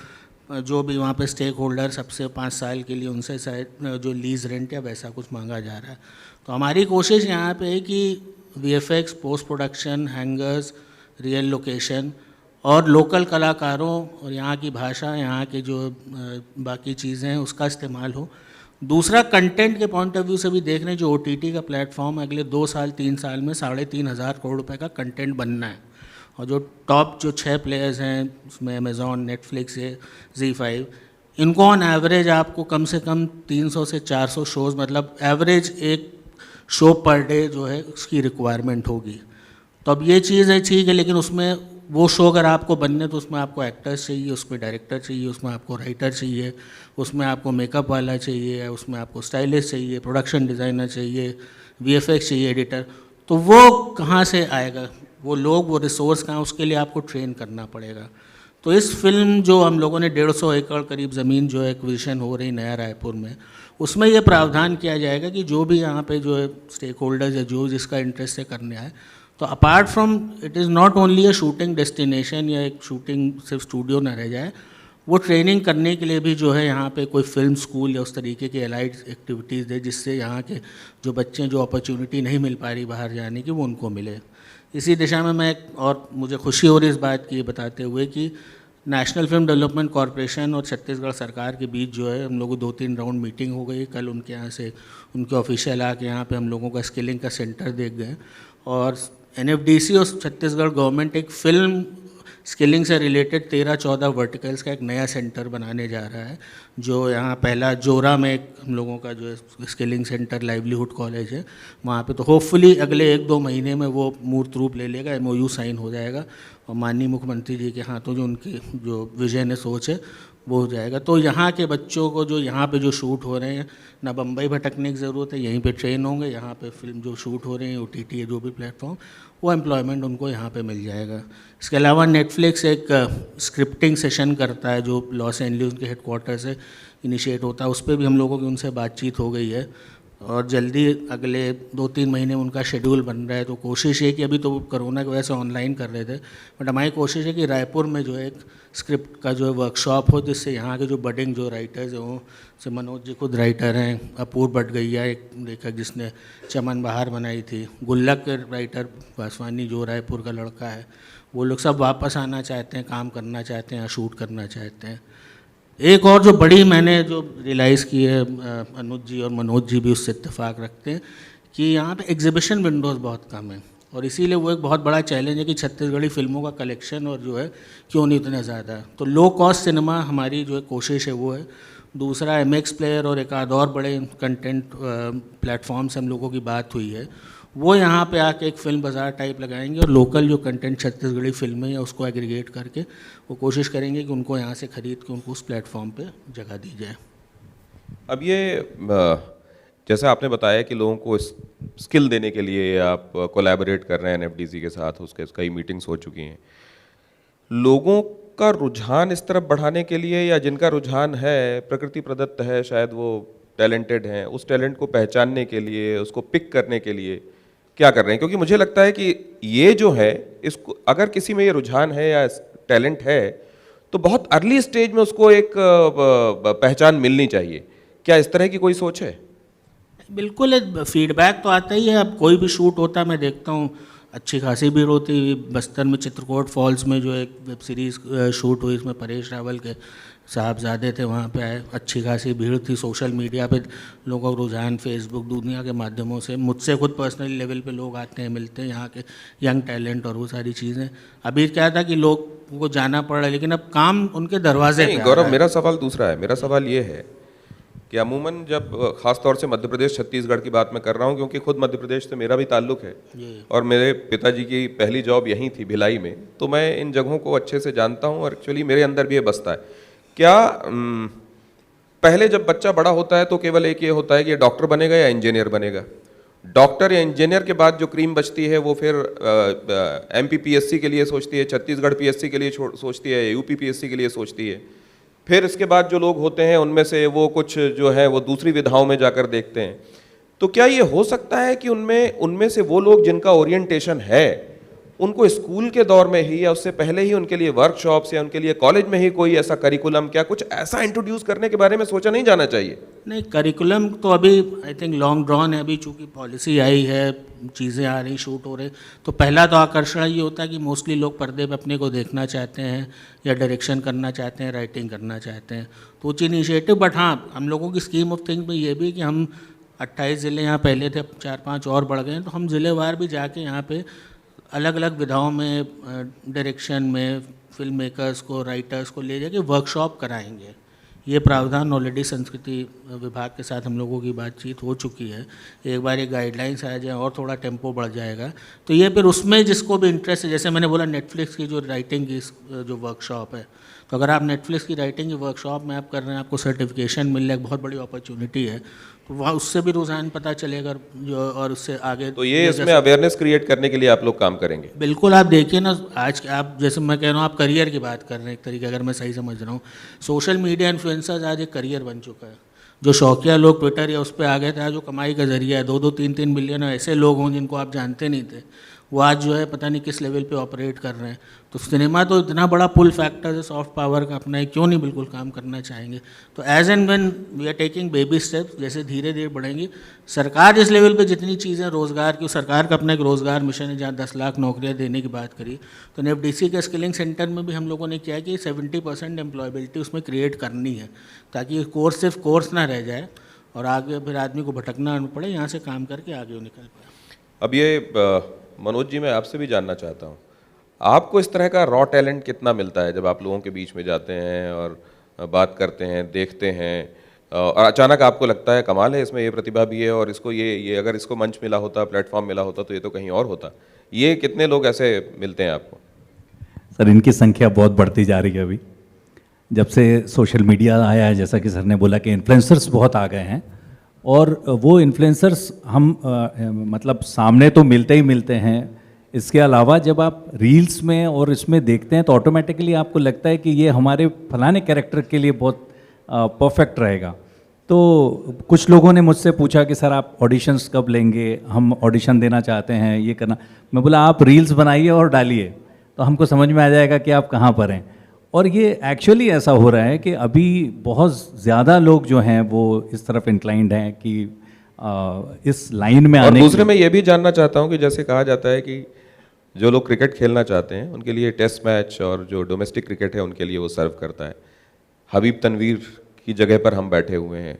जो भी वहाँ पे स्टेक होल्डर सबसे 5 साल के लिए उनसे शायद जो लीज रेंट या वैसा कुछ मांगा जा रहा है। तो हमारी कोशिश यहाँ पे है कि VFX, post production, hangers, real location और लोकल कलाकारों और यहाँ की भाषा, यहाँ के जो बाकी चीज़ें हैं उसका इस्तेमाल हो। दूसरा, कंटेंट के पॉइंट ऑफ व्यू से भी देख रहे हैं, जो ओटीटी का प्लेटफॉर्म अगले 2 साल 3 साल में 3,500 करोड़ रुपए का कंटेंट बनना है, और जो टॉप जो 6 प्लेयर्स हैं उसमें अमेज़ॉन, नेटफ्लिक्स है, Z5, इनको ऑन एवरेज आपको कम से कम 300 से 400 शोज़, मतलब एवरेज एक शो पर डे जो है उसकी रिक्वायरमेंट होगी। तो अब ये चीज़ है ठीक है, लेकिन उसमें वो शो अगर आपको बनने तो उसमें आपको एक्टर्स चाहिए, उसमें डायरेक्टर चाहिए, उसमें आपको राइटर चाहिए, उसमें आपको मेकअप वाला चाहिए, उसमें आपको स्टाइलिस्ट चाहिए, प्रोडक्शन डिज़ाइनर चाहिए, वीएफएक्स चाहिए, एडिटर। तो वो कहाँ से आएगा, वो लोग, वो रिसोर्स कहाँ, उसके लिए आपको ट्रेन करना पड़ेगा। तो इस फिल्म जो हम लोगों ने 150 एकड़ करीब ज़मीन जो है एक्विजिशन हो रही नया रायपुर में, उसमें ये प्रावधान किया जाएगा कि जो भी यहाँ पे जो है स्टेक होल्डर्स या जो जिसका इंटरेस्ट है करने आए, तो apart from it is not only a shooting destination या एक शूटिंग सिर्फ स्टूडियो ना रह जाए, वो ट्रेनिंग करने के लिए भी जो है यहाँ पे कोई फिल्म स्कूल या उस तरीके के एलाइड एक्टिविटीज़ दे, जिससे यहाँ के जो बच्चे जो अपॉर्चुनिटी नहीं मिल पा रही बाहर जाने की, वो उनको मिले। इसी दिशा में मैं और मुझे खुशी हो रही इस बात की बताते हुए कि नेशनल फिल्म डेवलपमेंट कॉरपोरेशन और छत्तीसगढ़ सरकार के बीच जो है हम लोगों को 2-3 राउंड मीटिंग हो गई। कल उनके यहाँ से उनके ऑफिशियल आके यहाँ पे हम लोगों का स्किलिंग का सेंटर देख गए, और एनएफडीसी और छत्तीसगढ़ गवर्नमेंट एक फिल्म स्किलिंग से रिलेटेड 13-14 वर्टिकल्स का एक नया सेंटर बनाने जा रहा है, जो यहाँ पहला जोरा में एक हम लोगों का जो है स्किलिंग सेंटर लाइवलीहुड कॉलेज है वहाँ पे, तो होपफुली अगले 1-2 महीने में वो मूर्त रूप ले लेगा, एमओयू साइन हो जाएगा और माननीय मुख्यमंत्री जी के हाथों जो उनकी जो विजन है, सोच है, वो हो जाएगा। तो यहाँ के बच्चों को जो यहाँ पे जो शूट हो रहे हैं, ना बम्बई भटकने की ज़रूरत है, यहीं पे ट्रेन होंगे, यहाँ पे फिल्म जो शूट हो रहे हैं ओटीटी है जो भी प्लेटफॉर्म, वो एम्प्लॉयमेंट उनको यहाँ पे मिल जाएगा। इसके अलावा नेटफ्लिक्स एक स्क्रिप्टिंग सेशन करता है जो लॉस एंजलिस के हेडक्वार्टर से इनिशिएट होता है, उस पर भी हम लोगों की उनसे बातचीत हो गई है और जल्दी अगले 2-3 महीने में उनका शेड्यूल बन रहा है। तो कोशिश है कि अभी तो कोरोना की वजह से ऑनलाइन कर रहे थे, बट हमारी कोशिश है कि रायपुर में जो है एक स्क्रिप्ट का जो है वर्कशॉप हो, जिससे यहाँ के जो बडिंग जो राइटर्स हैं, वो से मनोज जी खुद राइटर हैं, अपूर्व भटगैया एक लेखक जिसने चमन बहार बनाई थी, गुल्लक के राइटर वासवानी जो रायपुर का लड़का है, वो लोग सब वापस आना चाहते हैं, काम करना चाहते हैं, शूट करना चाहते हैं। एक और जो बड़ी मैंने जो रियलाइज़ की है, अनुज जी और मनोज जी भी उससे इत्तेफाक रखते हैं कि यहाँ पे एग्जीबिशन विंडोज़ बहुत कम है, और इसीलिए वो एक बहुत बड़ा चैलेंज है कि छत्तीसगढ़ी फिल्मों का कलेक्शन और जो है क्यों नहीं इतना ज़्यादा। तो लो कॉस्ट सिनेमा हमारी जो है कोशिश है वो है। दूसरा MX प्लेयर और एक आध और बड़े कंटेंट प्लेटफॉर्म से हम लोगों की बात हुई है, वो यहाँ पे आके एक फिल्म बाज़ार टाइप लगाएंगे और लोकल जो कंटेंट छत्तीसगढ़ी फिल्में या उसको एग्रीगेट करके वो कोशिश करेंगे कि उनको यहाँ से ख़रीद के उनको उस प्लेटफॉर्म पे जगह दी जाए। अब ये जैसा आपने बताया कि लोगों को स्किल देने के लिए आप कोलैबोरेट कर रहे हैं NFDC के साथ, उसके कई मीटिंग्स हो चुकी हैं, लोगों का रुझान इस तरफ बढ़ाने के लिए या जिनका रुझान है प्रकृति प्रदत्त है, शायद वो टैलेंटेड हैं, उस टैलेंट को पहचानने के लिए, उसको पिक करने के लिए क्या कर रहे हैं? क्योंकि मुझे लगता है कि ये जो है, इसको अगर किसी में ये रुझान है या टैलेंट है तो बहुत अर्ली स्टेज में उसको एक पहचान मिलनी चाहिए। क्या इस तरह की कोई सोच है? बिल्कुल, फीडबैक तो आता ही है। अब कोई भी शूट होता है, मैं देखता हूँ अच्छी खासी भीड़ होती है। बस्तर में चित्रकूट फॉल्स में जो एक वेब सीरीज़ शूट हुई, इसमें परेश रावल के साहबजादे थे, वहाँ पे आए, अच्छी खासी भीड़ थी। सोशल मीडिया पे लोगों का रुझान, फेसबुक, दुनिया के माध्यमों से, मुझसे खुद पर्सनली लेवल पे लोग आते हैं, मिलते हैं, यहाँ के यंग टैलेंट और वो सारी चीज़ें। अभी क्या था कि लोग को जाना पड़ रहा है, लेकिन अब काम उनके दरवाजे पे आ रहा है। गौरव, मेरा सवाल दूसरा है। मेरा सवाल ये है कि अमूमन जब ख़ास तौर से मध्य प्रदेश छत्तीसगढ़ की बात मैं कर रहा हूँ, क्योंकि खुद मध्य प्रदेश से मेरा भी ताल्लुक़ है और मेरे पिताजी की पहली जॉब यहीं थी भिलाई में, तो मैं इन जगहों को अच्छे से जानता हूँ और एक्चुअली मेरे अंदर भी ये बसता है। क्या पहले जब बच्चा बड़ा होता है तो केवल एक ये होता है कि ये डॉक्टर बनेगा या इंजीनियर बनेगा। डॉक्टर या इंजीनियर के बाद जो क्रीम बचती है वो फिर MPPSC के लिए सोचती है, छत्तीसगढ़ PSC के लिए सोचती है, UP PSC के लिए सोचती है। फिर इसके बाद जो लोग होते हैं उनमें से वो कुछ जो है वो दूसरी विधाओं में जाकर देखते हैं। तो क्या ये हो सकता है कि उनमें से वो लोग जिनका ओरिएंटेशन है उनको स्कूल के दौर में ही या उससे पहले ही उनके लिए वर्कशॉप्स या उनके लिए कॉलेज में ही कोई ऐसा करिकुलम, क्या कुछ ऐसा इंट्रोड्यूस करने के बारे में सोचा नहीं जाना चाहिए? नहीं, करिकुलम तो अभी आई थिंक लॉन्ग ड्रॉन है। अभी चूँकि पॉलिसी आई है, चीज़ें आ रही, शूट हो रहे, तो पहला तो आकर्षण ये होता है कि मोस्टली लोग पर्दे पे अपने को देखना चाहते हैं या डायरेक्शन करना चाहते हैं, राइटिंग करना चाहते हैं, तो कुछ इनिशिएटिव। बट हाँ, हम लोगों की स्कीम ऑफ थिंग में ये भी कि हम 28 ज़िले यहाँ पहले थे, 4-5 और बढ़ गए हैं, तो हम ज़िलेवार भी जाके यहाँ पे अलग अलग विधाओं में, डायरेक्शन में फिल्म मेकर्स को, राइटर्स को ले जाके वर्कशॉप कराएंगे। ये प्रावधान ऑलरेडी संस्कृति विभाग के साथ हम लोगों की बातचीत हो चुकी है। एक बार ये गाइडलाइंस आ जाए और थोड़ा टेम्पो बढ़ जाएगा तो ये फिर उसमें जिसको भी इंटरेस्ट है, जैसे मैंने बोला नेटफ्लिक्स की जो राइटिंग की जो वर्कशॉप है, तो अगर आप नेटफ्लिक्स की राइटिंग की वर्कशॉप में आप कर रहे हैं, आपको सर्टिफिकेशन मिल रहा है, बहुत बड़ी अपॉर्चुनिटी है, तो वहाँ उससे भी रुझान पता चलेगा जो, और उससे आगे तो ये इसमें अवेयरनेस क्रिएट करने के लिए आप लोग काम करेंगे? बिल्कुल। आप देखिए ना, आज आप जैसे मैं कह रहा हूँ, आप करियर की बात कर रहे हैं एक तरीके, अगर मैं सही समझ रहा हूँ, सोशल मीडिया इन्फ्लुएंसर्स आज एक करियर बन चुका है। जो शौकिया लोग ट्विटर या उस पर आ गए थे, आज जो कमाई का जरिया है, 2-2, 3-3 बिलियन ऐसे लोग हों जिनको आप जानते नहीं थे, वो आज जो है पता नहीं किस लेवल पे ऑपरेट कर रहे हैं। तो सिनेमा तो इतना बड़ा पुल फैक्टर है सॉफ्ट पावर का अपना है, क्यों नहीं बिल्कुल काम करना चाहेंगे। तो as and when we are taking baby steps, जैसे धीरे धीरे बढ़ेंगी। सरकार जिस लेवल पे जितनी चीज़ें रोज़गार की, सरकार का अपना एक रोज़गार मिशन है जहाँ 10 लाख नौकरियाँ देने की बात करी, तो NFDC के स्किलिंग सेंटर में भी हम लोगों ने किया है कि 70% एम्प्लॉयबिलिटी उसमें क्रिएट करनी है, ताकि कोर्स सिर्फ कोर्स ना रह जाए और आगे फिर आदमी को भटकना न पड़े, यहाँ से काम करके आगे वो निकल पाए। अब ये मनोज जी, मैं आपसे भी जानना चाहता हूँ, आपको इस तरह का रॉ टैलेंट कितना मिलता है जब आप लोगों के बीच में जाते हैं और बात करते हैं, देखते हैं, और अचानक आपको लगता है कमाल है, इसमें ये प्रतिभा भी है और इसको ये अगर इसको मंच मिला होता, प्लेटफॉर्म मिला होता तो ये तो कहीं और होता। ये कितने लोग ऐसे मिलते हैं आपको? सर, इनकी संख्या बहुत बढ़ती जा रही है अभी, जब से सोशल मीडिया आया है। जैसा कि सर ने बोला कि इन्फ्लुएंसर्स बहुत आ गए हैं, और वो इन्फ्लुएंसर्स हम मतलब सामने तो मिलते ही मिलते हैं, इसके अलावा जब आप रील्स में और इसमें देखते हैं तो ऑटोमेटिकली आपको लगता है कि ये हमारे फलाने कैरेक्टर के लिए बहुत परफेक्ट रहेगा। तो कुछ लोगों ने मुझसे पूछा कि सर आप ऑडिशंस कब लेंगे, हम ऑडिशन देना चाहते हैं, ये करना। मैं बोला आप रील्स बनाइए और डालिए, तो हमको समझ में आ जाएगा कि आप कहाँ पर हैं। और ये एक्चुअली ऐसा हो रहा है कि अभी बहुत ज़्यादा लोग जो हैं वो इस तरफ इंक्लाइंड हैं कि इस लाइन में आने। और दूसरे मैं ये भी जानना चाहता हूँ कि जैसे कहा जाता है कि जो लोग क्रिकेट खेलना चाहते हैं उनके लिए टेस्ट मैच और जो डोमेस्टिक क्रिकेट है उनके लिए वो सर्व करता है। हबीब तनवीर की जगह पर हम बैठे हुए हैं।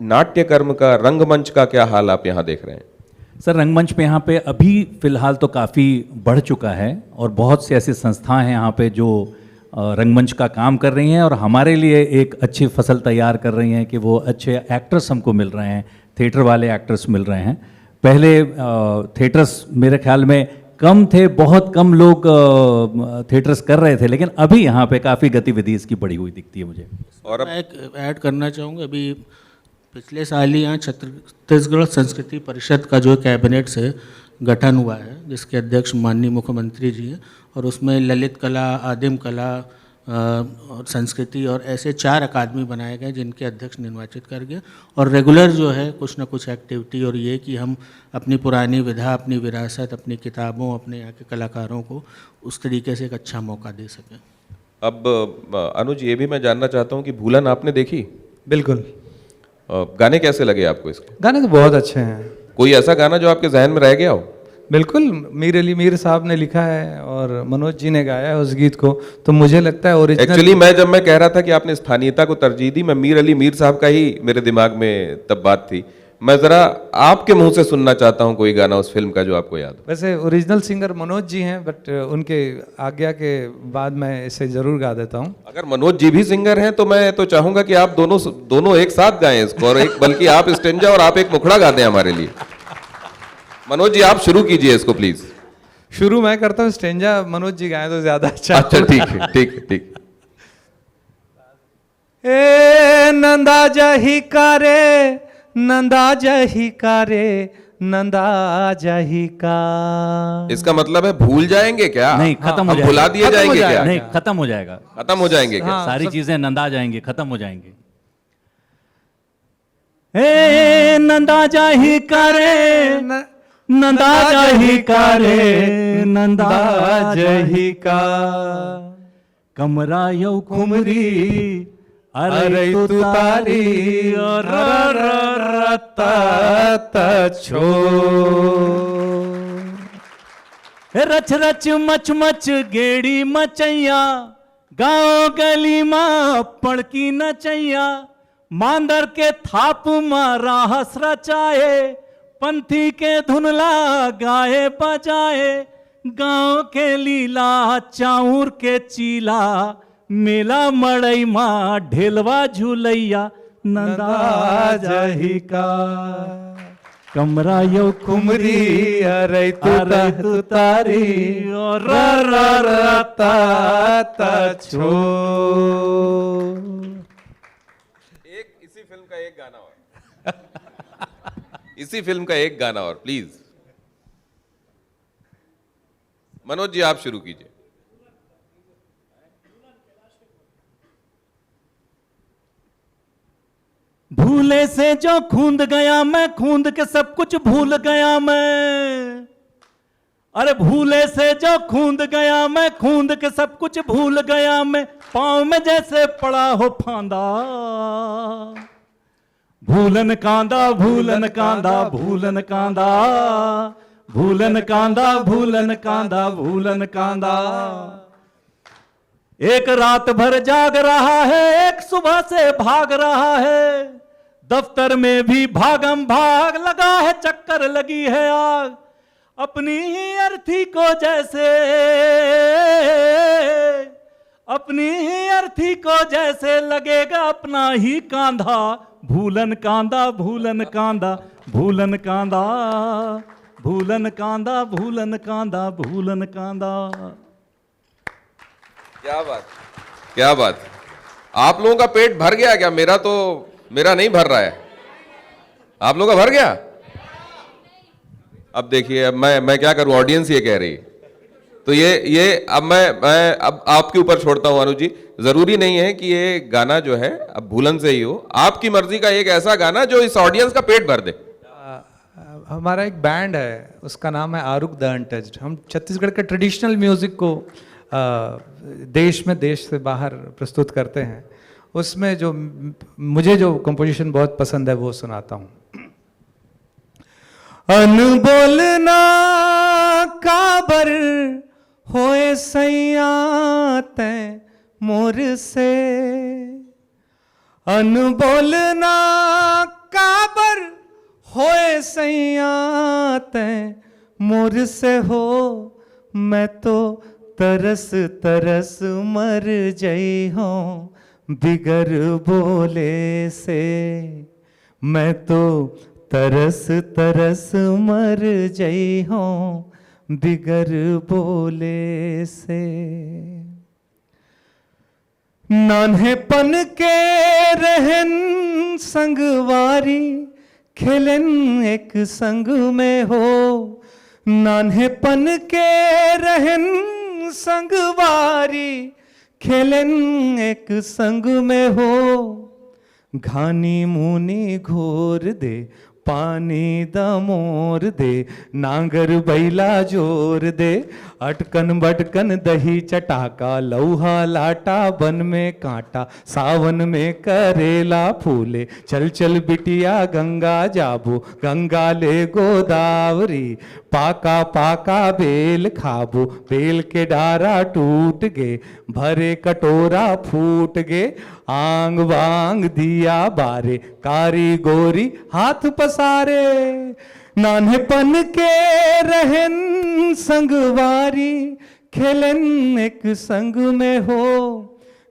नाट्य कर्म का, रंगमंच का क्या हाल आप यहाँ देख रहे हैं? सर, रंगमंच पे यहाँ पे अभी फ़िलहाल तो काफ़ी बढ़ चुका है और बहुत सी ऐसी संस्थाएं हैं यहाँ पे जो रंगमंच का काम कर रही हैं और हमारे लिए एक अच्छी फसल तैयार कर रही हैं कि वो अच्छे एक्टर्स हमको मिल रहे हैं, थिएटर वाले एक्टर्स मिल रहे हैं। पहले थिएटर्स मेरे ख्याल में कम थे, बहुत कम लोग थिएटर्स कर रहे थे, लेकिन अभी यहाँ पे काफ़ी गतिविधि इसकी बढ़ी हुई दिखती है मुझे। और अब मैं एक ऐड करना चाहूँगा, अभी पिछले साल ही यहाँ छत्तीसगढ़ संस्कृति परिषद का जो कैबिनेट से गठन हुआ है, जिसके अध्यक्ष माननीय मुख्यमंत्री जी हैं, और उसमें ललित कला, आदिम कला और संस्कृति और ऐसे 4 अकादमी बनाए गए जिनके अध्यक्ष निर्वाचित कर गए। और रेगुलर जो है कुछ ना कुछ एक्टिविटी, और ये कि हम अपनी पुरानी विधा, अपनी विरासत, अपनी किताबों, अपने यहाँ के कलाकारों को उस तरीके से एक अच्छा मौका दे सकें। अब अनुज, ये भी मैं जानना चाहता हूँ कि भूलन आपने देखी? बिल्कुल। गाने कैसे लगे आपको इसके? गाने तो बहुत अच्छे हैं। कोई ऐसा गाना जो आपके जहन में रह गया हो? बिल्कुल, मीर अली मीर साहब ने लिखा है और मनोज जी ने गाया है उस गीत को, तो मुझे लगता है ओरिजिनल। एक्चुअली जब मैं कह रहा था कि आपने स्थानीयता को तरजीह दी, मैं मीर अली मीर साहब का ही मेरे दिमाग में तब बात थी। मैं जरा आपके मुंह से सुनना चाहता हूँ कोई गाना उस फिल्म का जो आपको याद हो। वैसे ओरिजिनल सिंगर मनोज जी हैं, बट उनके आज्ञा के बाद मैं इसे जरूर गा देता हूँ। अगर मनोज जी भी सिंगर हैं तो मैं तो चाहूंगा कि आप दोनों एक साथ गाएं इसको, और एक बल्कि आप स्टेंजा और आप एक मुखड़ा गा दें हमारे लिए। मनोज जी, आप शुरू कीजिए इसको प्लीज। शुरू मैं करता हूँ, स्टेंजा मनोज जी गाएं तो ज्यादा अच्छा। अच्छा, ठीक है, ठीक है, ठीक। ए नंदा जही कारे, नंदा जही कारे, नंदा जही का। इसका मतलब है भूल जाएंगे क्या? नहीं, खत्म हो हम जाएगा। भुला दिए खत्म हो जाएंगे जाएगा। क्या? नहीं, खत्म हो जाएगा, खत्म हो जाएंगे क्या? हाँ, सारी सब- चीजें नंदा जाएंगी, खत्म हो जाएंगी। हे नंदा जाही करे, नंदा जाही करे, नंदा जाही का। कमरा यौ खुमरी, अरे तू तारी, और छो। रच रच मच मच गेड़ी मचैया, गाँव गली माँ पड़की नचैया। मांदर के थाप मारा हस रचाए, पंथी के धुनला गाए बजाए। गाँव के लीला चाउर के चीला, मेला मड़ई माँ ढेलवा झूलैया। नंदा जाही का कमरा यो कुमरी, अरे तू तारी, और छो। इसी फिल्म का एक गाना और इसी फिल्म का एक गाना और प्लीज। मनोज जी, आप शुरू कीजिए। भूले से जो खूंद गया मैं, खूंद के सब कुछ भूल गया मैं। अरे भूले से जो खूंद गया मैं, खूंद के सब कुछ भूल गया मैं। पांव में जैसे पड़ा हो फांदा, भूलन कांदा, भूलन कांदा, भूलन कांदा, भूलन कांदा, भूलन कांदा, भूलन कांदा। एक रात भर जाग रहा है, एक सुबह से भाग रहा है। दफ्तर में भी भागम भाग लगा है, चक्कर लगी है आग। अपनी ही अर्थी को जैसे, अपनी ही अर्थी को जैसे लगेगा अपना ही कांधा। भूलन कांदा, भूलन कांदा, भूलन कांदा, भूलन कांदा, भूलन कांदा, भूलन कांदा। क्या बात, क्या बात। आप लोगों का पेट भर गया क्या? मेरा नहीं भर रहा है। आप लोगों का भर गया? अब देखिए, अब मैं क्या करूं, ऑडियंस ये कह रही है। तो ये अब मैं अब आपके ऊपर छोड़ता हूं अनुज जी। जरूरी नहीं है कि ये गाना जो है अब भूलन से ही हो, आपकी मर्जी का एक ऐसा गाना जो इस ऑडियंस का पेट भर दे। हमारा एक बैंड है, उसका नाम है आरुक द अनटच्ड। हम छत्तीसगढ़ के ट्रेडिशनल म्यूजिक को देश में, देश से बाहर प्रस्तुत करते हैं। उसमें जो मुझे जो कंपोजिशन बहुत पसंद है वो सुनाता हूँ। अनबोलना काबर होए सैया तैं मोर से, अनबोलना काबर होए सैया तैं मोर से हो। मैं तो तरस तरस मर जई हो बिगर बोले से, मैं तो तरस तरस मर जई हो बिगर बोले से। नान्हेपन के रहन संगवारी खेलन एक संग में हो, नान्हेपन के रहन संगवारी खेलन एक संग में हो। घानी मुनी घोर दे पानी दमोर दे, नांगर बैला जोर दे, अटकन बटकन दही चटाका, लौहा लाटा बन में कांटा, सावन में करेला फूले, चल चल बिटिया गंगा जाबो, गंगा ले गोदावरी, पाका पाका बेल खाबो, बेल के डारा टूट गे, भरे कटोरा फूट गे, आंग वांग दिया बारे, कारी गोरी हाथ पसारे। नान्हेपन के रहन संगवारी खेलन एक संग में हो,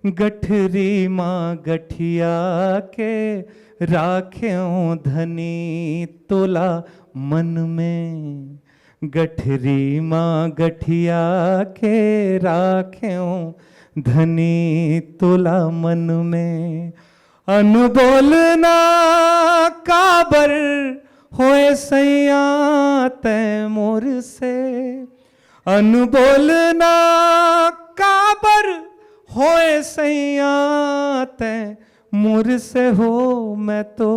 गठरी माँ गठिया के राख्यों धनी तोला मन में, गठरी माँ गठिया के राख्यों धनी तोला मन में। अनबोलना काबर होए सैया तै मोर से, अनबोलना काबर होए सैया तै मोर से हो, मैं तो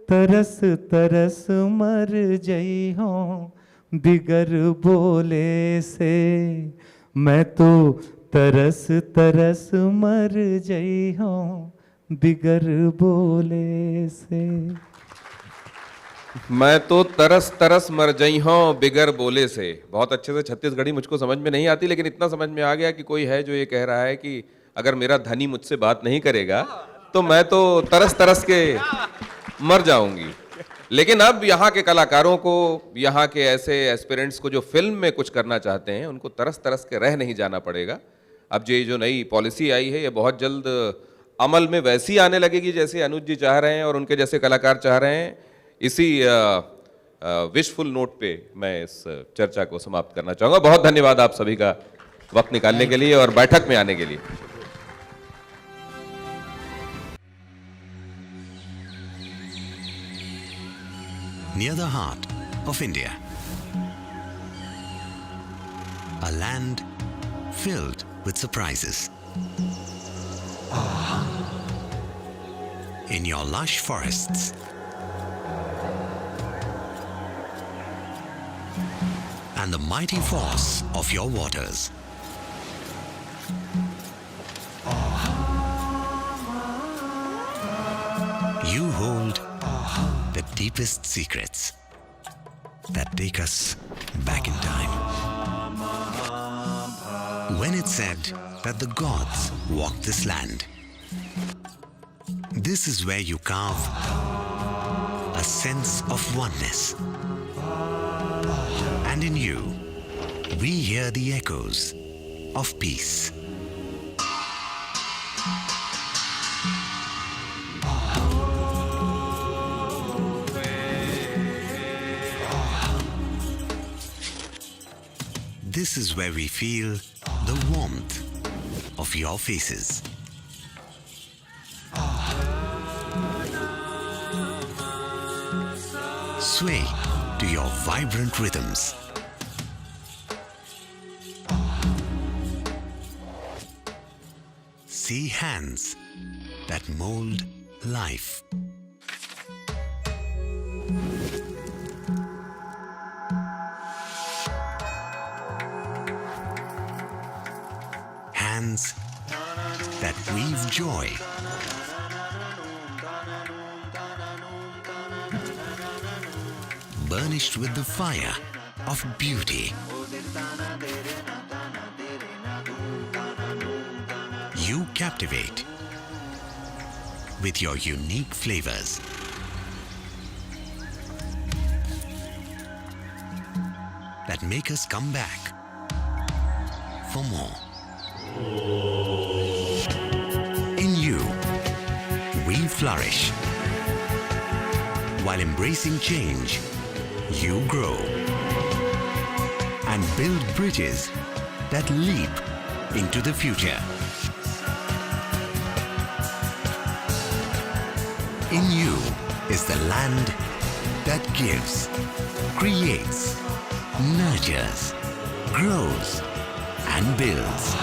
तरस तरस मर जई हूँ बिगर बोले से, मैं तो तरस तरस मर जई हूँ बिगर बोले से। मैं तो तरस तरस मर जई हूँ बिगर बोले से। बहुत अच्छे से छत्तीसगढ़ी मुझको समझ में नहीं आती, लेकिन इतना समझ में आ गया कि कोई है जो ये कह रहा है कि अगर मेरा धनी मुझसे बात नहीं करेगा तो मैं तो तरस तरस के मर जाऊंगी। लेकिन अब यहाँ के कलाकारों को, यहाँ के ऐसे एस्पिरेंट्स को जो फिल्म में कुछ करना चाहते हैं, उनको तरस तरस के रह नहीं जाना पड़ेगा। अब ये जो नई पॉलिसी आई है ये बहुत जल्द अमल में वैसी आने लगेगी जैसे अनुज जी चाह रहे हैं और उनके जैसे कलाकार चाह रहे हैं। इसी विशफुल नोट पे मैं इस चर्चा को समाप्त करना चाहूँगा। बहुत धन्यवाद आप सभी का वक्त निकालने के लिए और बैठक में आने के लिए। Near the heart of India, a land filled with surprises. In your lush forests, and the mighty force of your waters, you hold the deepest secrets that take us back in time. When it's said that the gods walk this land, this is where you carve a sense of oneness. And in you, we hear the echoes of peace. This is where we feel the warmth of your faces. Sway to your vibrant rhythms. See hands that mold life. Hands that weave joy. Burnished with the fire of beauty. You captivate with your unique flavors. That make us come back for more. In you, we flourish. While embracing change, you grow and build bridges that leap into the future. In you is the land that gives, creates, nurtures, grows, and builds.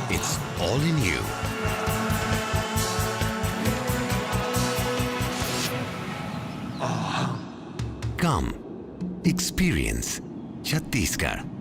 It's all in you. Come, experience Chhattisgarh.